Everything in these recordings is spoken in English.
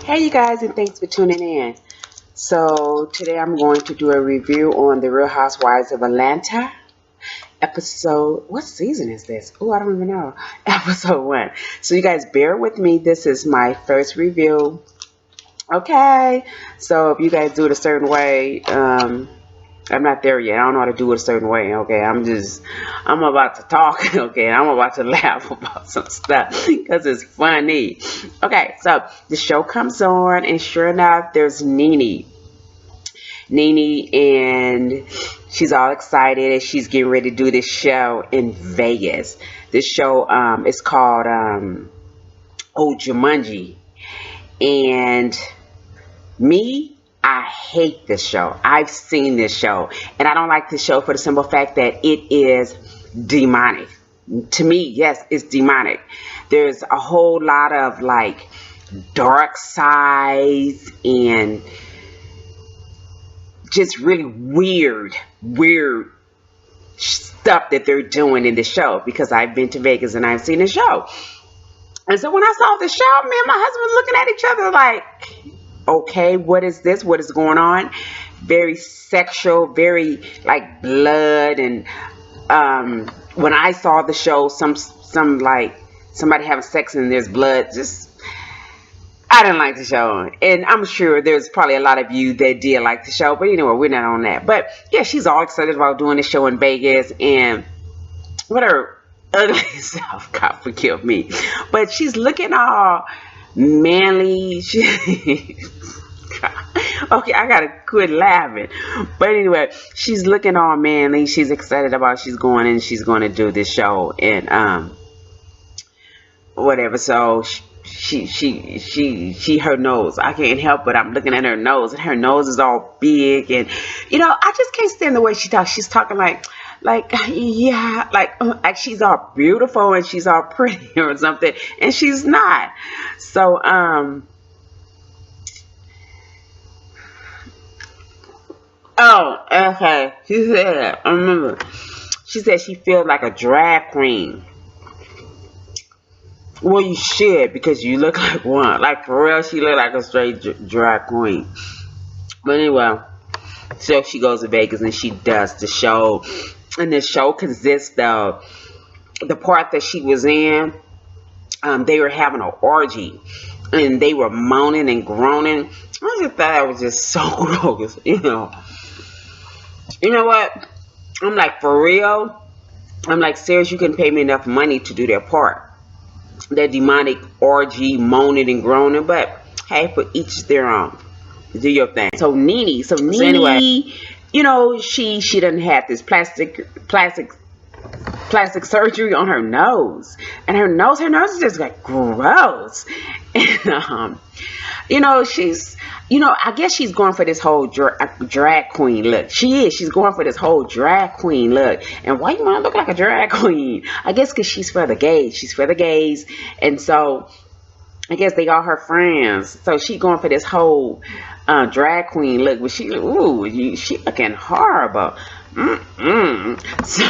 Hey you guys, and thanks for tuning in. So today I'm going to do a review on the Real Housewives of Atlanta episode. What season is this? Oh, I don't even know. Episode 1. So you guys bear with me. This is my first review. Okay. So if you guys do it a certain way, I'm not there yet. I don't know how to do it a certain way. Okay, I'm about to talk. Okay, I'm about to laugh about some stuff because it's funny. Okay, so the show comes on, and sure enough, there's Nene, and she's all excited, and she's getting ready to do this show in Vegas. This show is called Oh Jumanji, and me, I hate this show. I've seen this show, and I don't like this show for the simple fact that it is demonic. To me, yes, it's demonic. There's a whole lot of like dark sides and just really weird stuff that they're doing in the show because I've been to Vegas and I've seen the show. And so when I saw the show, me and my husband was looking at each other like, okay, what is this? What is going on? Very sexual, very like blood. And when I saw the show, some like somebody having sex and there's blood, just I didn't like the show. And I'm sure there's probably a lot of you that did like the show, but anyway, we're not on that. But yeah, she's all excited about doing the show in Vegas and whatever ugly self, God forgive me. But she's looking all manly. Okay, I gotta quit laughing. But anyway, she's looking all manly. She's excited about she's going and she's going to do this show and whatever. So she her nose. I can't help but I'm looking at her nose, and her nose is all big, and I just can't stand the way she talks. She's talking like yeah, like she's all beautiful and she's all pretty or something, and she's not. So oh, okay. She said, I remember. She said she feels like a drag queen. Well, you should because you look like one. Like for real, she look like a straight drag queen. But anyway, so she goes to Vegas and she does the show, and the show consists of the part that she was in. They were having an orgy, and they were moaning and groaning. I just thought that was just so gross, You know what? I'm like, for real? I'm like, serious, you couldn't pay me enough money to do that part. That demonic orgy, moaning and groaning. But hey, for each their own. Do your thing. So Nene, anyway, she doesn't have this plastic surgery on her nose, and her nose is just like gross. And she's I guess she's going for this whole drag queen look. She's going for this whole drag queen look. And why you want to look like a drag queen? I guess because she's for the gays, and so I guess they are her friends. So she going for this whole drag queen look, but she looking horrible. So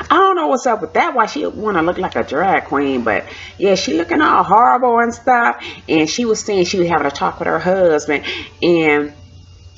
I don't know what's up with that. Why she want to look like a drag queen, but yeah, she looking all horrible and stuff. And she was saying she was having a talk with her husband, and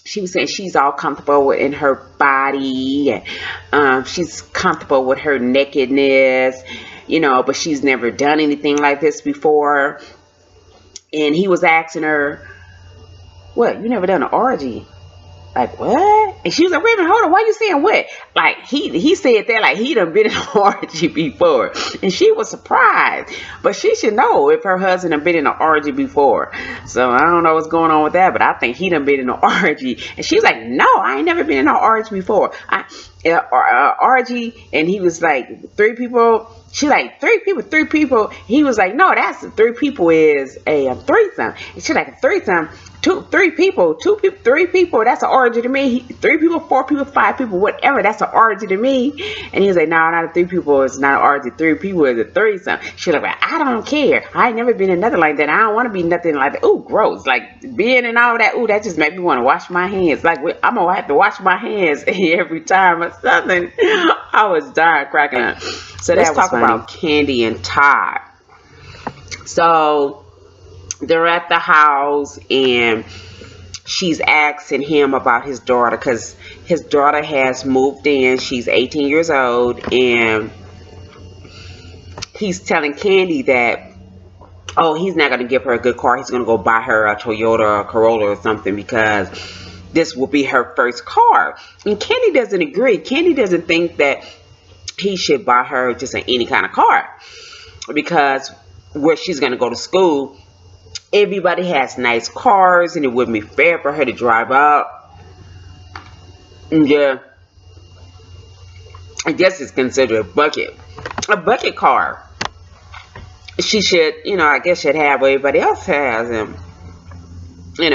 she was saying she's all comfortable in her body, and she's comfortable with her nakedness, but she's never done anything like this before. And he was asking her, "What? You never done an orgy?" Like, what? And she was like, wait a minute, hold on, why you saying what? Like, he said that like he done been in an orgy before. And she was surprised. But she should know if her husband done been in an orgy before. So I don't know what's going on with that, but I think he done been in an orgy. And she was like, no, I ain't never been in an orgy before. Orgy, and he was like, 3 people. She like, 3 people. He was like, no, that's 3 people is a threesome. And she like, a threesome. 3 people, 3 people, that's an orgy to me. 3 people, 4 people, 5 people, whatever, that's an orgy to me. And he was like, no, not a 3 people, it's not an orgy. 3 people is a threesome. She was like, I don't care. I ain't never been in nothing like that. I don't want to be nothing like that. Ooh, gross. Like being and all that. Ooh, that just made me want to wash my hands. Like I'm gonna have to wash my hands every time or something. I was dying cracking up. So let's talk about Candy and Todd. So they're at the house, and she's asking him about his daughter because his daughter has moved in. She's 18 years old, and he's telling Candy that, oh, he's not going to give her a good car. He's going to go buy her a Toyota or a Corolla or something because this will be her first car. And Candy doesn't agree. Candy doesn't think that he should buy her just any kind of car, because where she's going to go to school, everybody has nice cars, and it wouldn't be fair for her to drive up. Yeah, I guess it's considered a bucket car. She should, I guess should have what everybody else has, and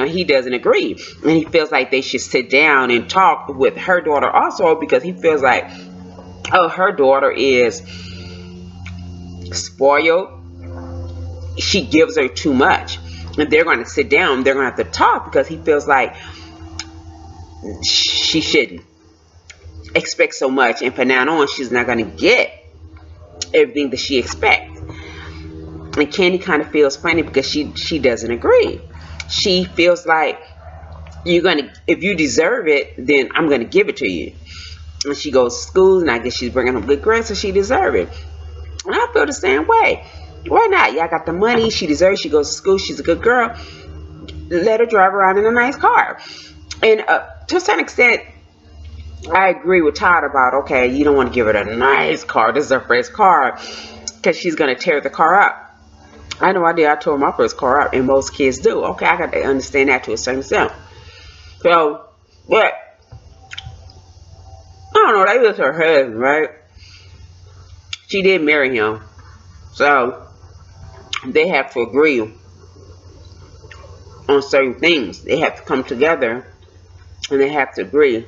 he doesn't agree, and he feels like they should sit down and talk with her daughter also, because he feels like, oh, her daughter is spoiled. She gives her too much, and they're going to sit down. They're going to have to talk, because he feels like she shouldn't expect so much, and from now on, she's not going to get everything that she expects. And Candy kind of feels funny because she doesn't agree. She feels like, if you deserve it, then I'm gonna give it to you. And she goes to school, and I guess she's bringing home good grades, so she deserves it. And I feel the same way. Why not? Y'all got the money. She deserves it. She goes to school. She's a good girl. Let her drive around in a nice car. And to a certain extent, I agree with Todd about, okay, you don't want to give her a nice car. This is her first car, because she's gonna tear the car up. I know I did. I tore my first car up, and most kids do. Okay, I got to understand that to a certain extent. So, but I don't know. That was her husband, right? She did marry him, so they have to agree on certain things. They have to come together, and they have to agree.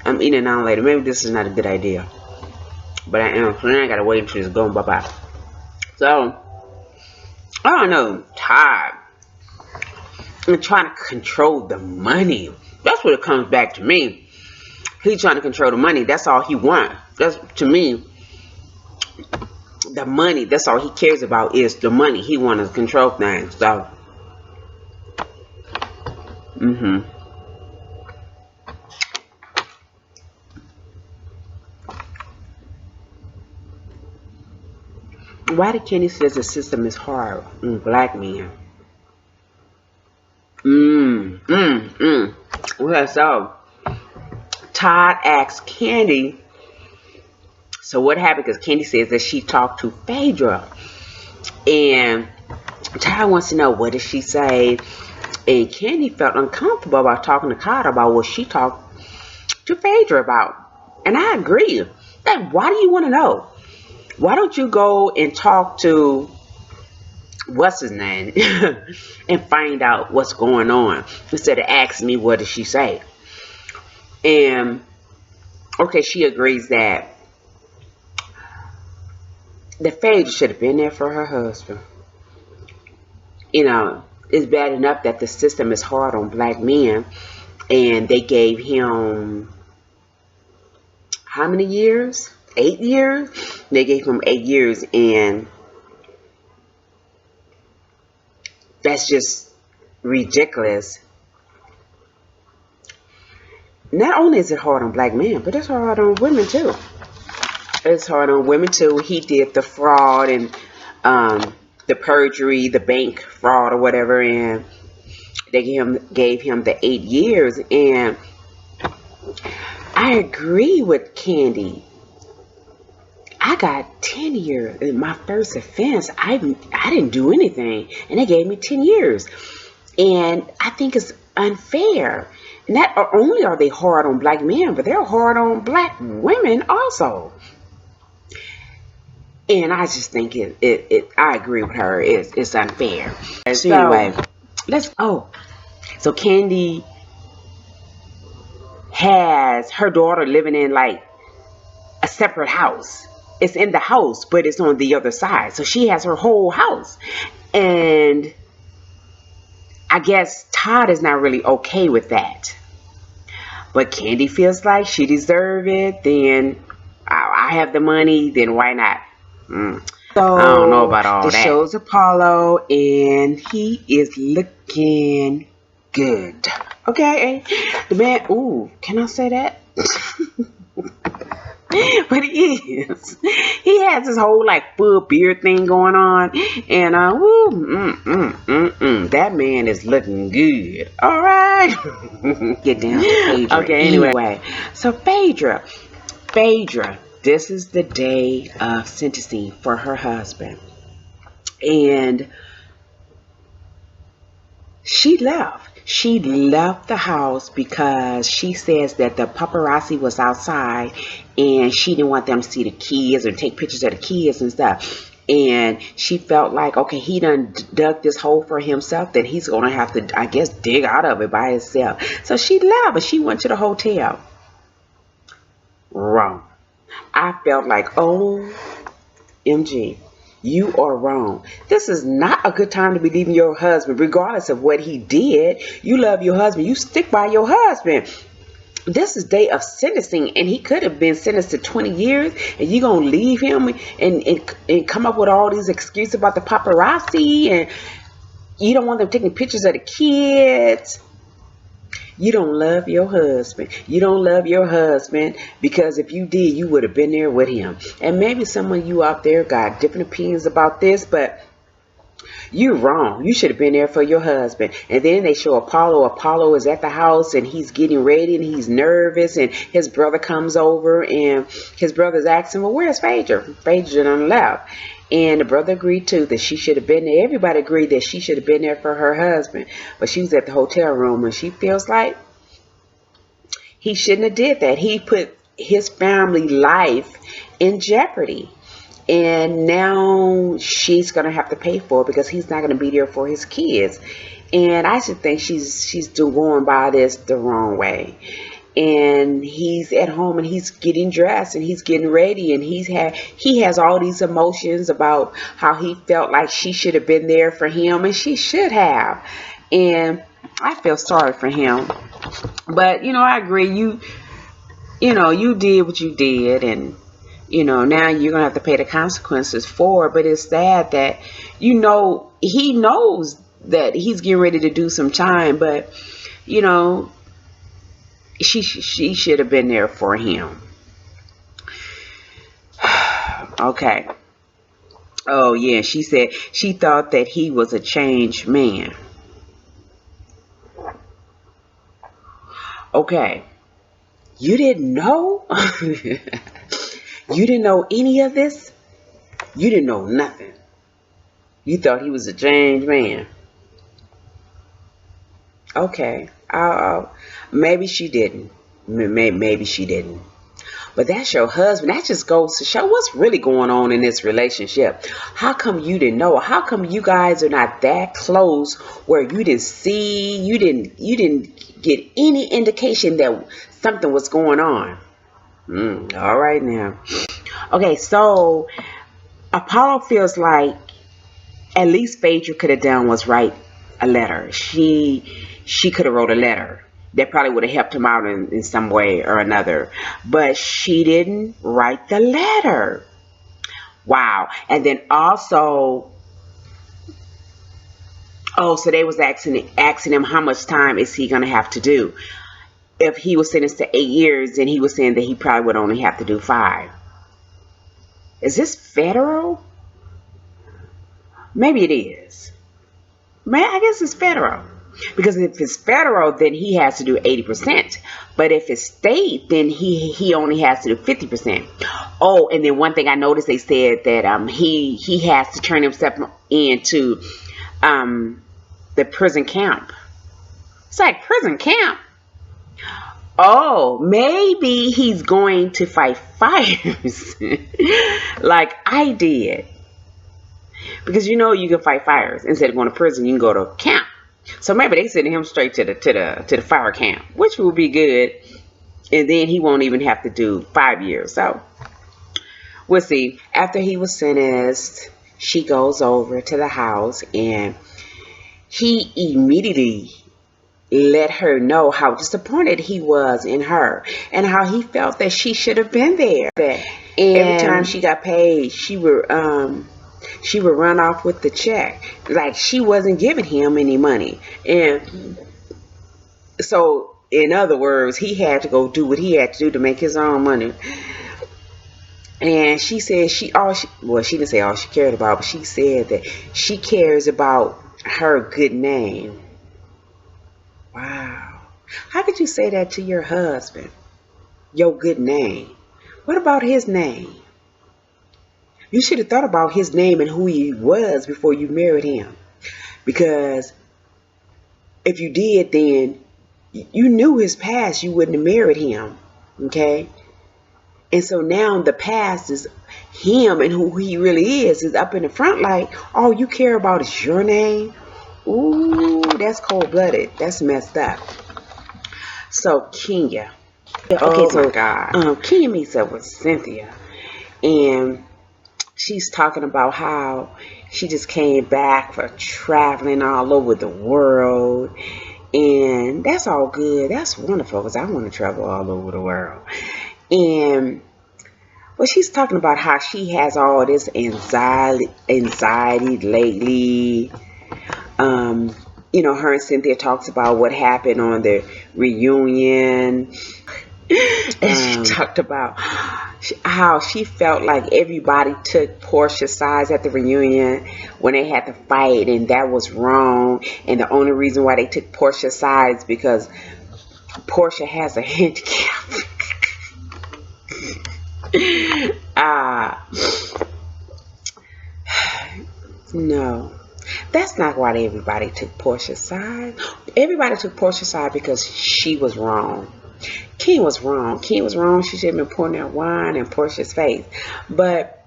I'm eating now later. Maybe this is not a good idea, but I am. So then I gotta wait until it's going. Bye bye. So, I don't know, Todd, and trying to control the money. That's what it comes back to me. He's trying to control the money. That's all he wants. That's, to me, the money. That's all he cares about is the money. He wants to control things. So, why did Kenny says the system is hard on black men? Well, so Todd asked Candy, so what happened? Because Candy says that she talked to Phaedra, and Todd wants to know, what did she say? And Candy felt uncomfortable about talking to Todd about what she talked to Phaedra about. And I agree. Like, why do you want to know? Why don't you go and talk to what's his name and find out what's going on, instead of asking me what did she say? And okay, she agrees that the Phaedra should have been there for her husband. It's bad enough that the system is hard on black men, and they gave him how many years? 8 years? They gave him 8 years, and that's just ridiculous. Not only is it hard on black men, but it's hard on women too. It's hard on women too. He did the fraud and the perjury, the bank fraud or whatever, and they gave him the 8 years. And I agree with Candy. I got 10 years in my first offense. I didn't do anything, and they gave me 10 years. And I think it's unfair. Not only are they hard on black men, but they're hard on black women also. And I just think I agree with her. It's unfair. So anyway, so Candy has her daughter living in like a separate house. It's in the house, but it's on the other side. So she has her whole house. And I guess Todd is not really okay with that. But Candy feels like she deserves it. Then I have the money. Then why not? I don't know So about all the that. show's Apollo, and he is looking good. Okay, the man. Ooh, can I say that? But he is. He has this whole like full beard thing going on, and that man is looking good. All right. Get down to Phaedra. Okay, anyway. So Phaedra, this is the day of sentencing for her husband, and she left. She left the house because she says that the paparazzi was outside and she didn't want them to see the kids or take pictures of the kids and stuff. And she felt like, okay, he done dug this hole for himself, that he's going to have to, I guess, dig out of it by himself. So she left, but she went to the hotel. Wrong. I felt like, OMG. You are wrong. This is not a good time to be leaving your husband, regardless of what he did. You love your husband. You stick by your husband. This is day of sentencing, and he could have been sentenced to 20 years, and you're going to leave him and come up with all these excuses about the paparazzi, and you don't want them taking pictures of the kids. You don't love your husband. You don't love your husband because if you did, you would have been there with him. And maybe some of you out there got different opinions about this, but you're wrong. You should have been there for your husband. And then they show Apollo. Apollo is at the house and he's getting ready and he's nervous, and his brother comes over and his brother's asking, well, where's Phaedra? Phaedra done left. And the brother agreed too that she should have been there. Everybody agreed that she should have been there for her husband. But she was at the hotel room and she feels like he shouldn't have did that. He put his family life in jeopardy. And now she's going to have to pay for it because he's not going to be there for his kids. And I should think she's going by this the wrong way. And he's at home and he's getting dressed and he's getting ready, and he has all these emotions about how he felt like she should have been there for him, and she should have. And I feel sorry for him. But I agree. You did what you did, and now you're gonna have to pay the consequences for it. But it's sad that he knows that he's getting ready to do some time, but she should have been there for him. Okay. Oh yeah, she said she thought that he was a changed man. Okay. You didn't know? You didn't know any of this? You didn't know nothing. You thought he was a changed man. Okay. Maybe she didn't. Maybe she didn't. But that's your husband. That just goes to show what's really going on in this relationship. How come you didn't know? How come you guys are not that close where you didn't see, you didn't get any indication that something was going on? All right now. Okay, so Apollo feels like at least Phaedra could have done was write a letter. She could have wrote a letter that probably would have helped him out in some way or another. But she didn't write the letter. Wow. And then also, so they was asking him how much time is he going to have to do. If he was sentenced to 8 years, then he was saying that he probably would only have to do 5. Is this federal? Maybe it is. I guess it's federal. Because if it's federal, then he has to do 80%. But if it's state, then he only has to do 50%. Oh, and then one thing I noticed, they said that he has to turn himself into the prison camp. It's like prison camp. Oh, maybe he's going to fight fires like I did. Because you can fight fires. Instead of going to prison, you can go to camp. So maybe they send him straight to the fire camp, which will be good. And then he won't even have to do 5 years. So we'll see. After he was sentenced, she goes over to the house and he immediately let her know how disappointed he was in her and how he felt that she should have been there. And every time she got paid, she would She would run off with the check. Like she wasn't giving him any money. And so, in other words, he had to go do what he had to do to make his own money. And she said she didn't say all she cared about, but she said that she cares about her good name. Wow. How could you say that to your husband? Your good name. What about his name? You should have thought about his name and who he was before you married him. Because if you did, then you knew his past, you wouldn't have married him. Okay? And so now the past is him and who he really is up in the front, like all you care about is your name. Ooh, that's cold-blooded. That's messed up. So Kenya. Okay, Oh my so God. Kenya meets up with Cynthia, and she's talking about how she just came back for traveling all over the world. And that's all good. That's wonderful because I want to travel all over the world. And well, she's talking about how she has all this anxiety lately. Her and Cynthia talks about what happened on the reunion. And she talked about how she felt like everybody took Portia's sides at the reunion when they had to fight, and that was wrong. And the only reason why they took Portia's sides because Portia has a handicap. No, that's not why everybody took Portia's side. Everybody took Portia's side because she was wrong. King was wrong. King was wrong. She should have been pouring that wine in Portia's face. But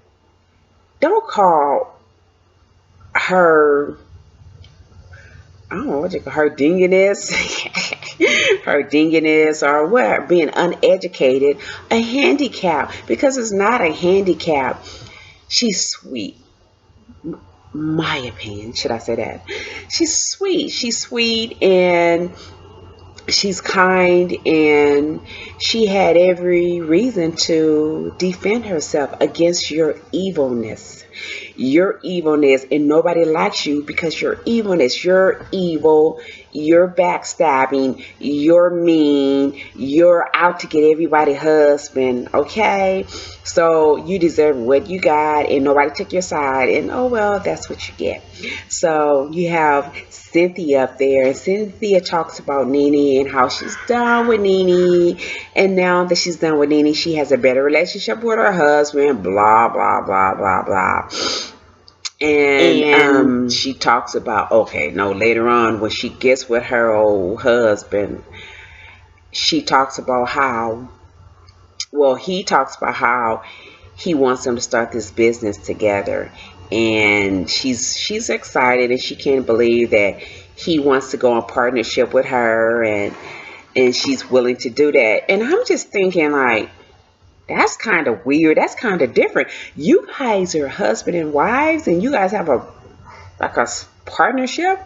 don't call her, I don't know what you call her, dinginess, her dinginess or what, being uneducated, a handicap. Because it's not a handicap. She's sweet. My opinion, should I say that? She's sweet. She's sweet and she's kind, and she had every reason to defend herself against your evilness. Your evilness, and nobody likes you because your evilness, you're evil, you're backstabbing, you're mean, you're out to get everybody's husband, okay? So you deserve what you got, and nobody took your side, and oh well, that's what you get. So you have Cynthia up there, and Cynthia talks about Nene and how she's done with Nene, and now that she's done with Nene, she has a better relationship with her husband, blah, blah, blah, blah, blah. And she talks about, later on when she gets with her old husband, she talks about he talks about how he wants them to start this business together. And she's excited, and she can't believe that he wants to go in partnership with her, and she's willing to do that. And I'm just thinking, like, that's kind of weird. That's kind of different. You guys are husband and wives, and you guys have a partnership.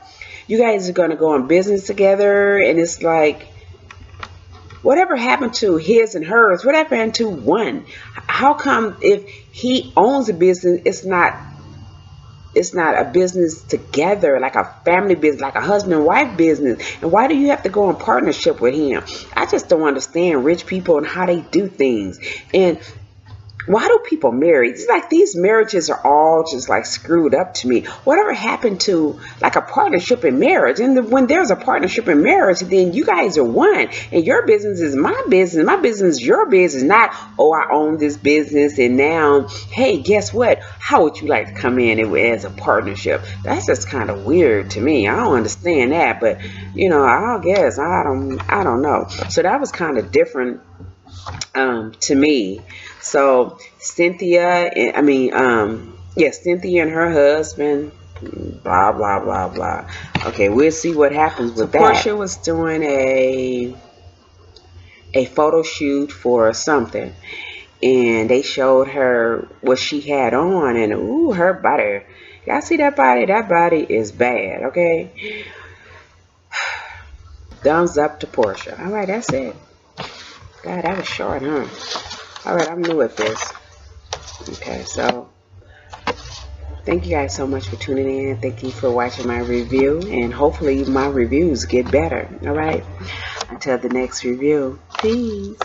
You guys are going to go in business together, and it's like, whatever happened to his and hers? What happened to one? How come if he owns a business, it's not a business together, like a family business, like a husband and wife business? And why do you have to go in partnership with him? I just don't understand rich people and how they do things. And why do people marry? It's like these marriages are all just like screwed up to me. Whatever happened to like a partnership in marriage? And when there's a partnership in marriage, then you guys are one, and your business is my business is your business. Not, I own this business, and now, hey, guess what? How would you like to come in as a partnership? That's just kind of weird to me. I don't understand that, but I guess I don't know. So that was kind of different to me. So Cynthia and her husband, blah blah blah blah. Okay, we'll see what happens with that. Portia was doing a photo shoot for something, and they showed her what she had on, and her body. Y'all see that body? That body is bad. Okay, thumbs up to Portia. All right, that's it. God, that was short, huh? All right, I'm new at this. Okay, so Thank you guys so much for tuning in. Thank you for watching my review, and hopefully my reviews get better. All right. Until the next review. Peace.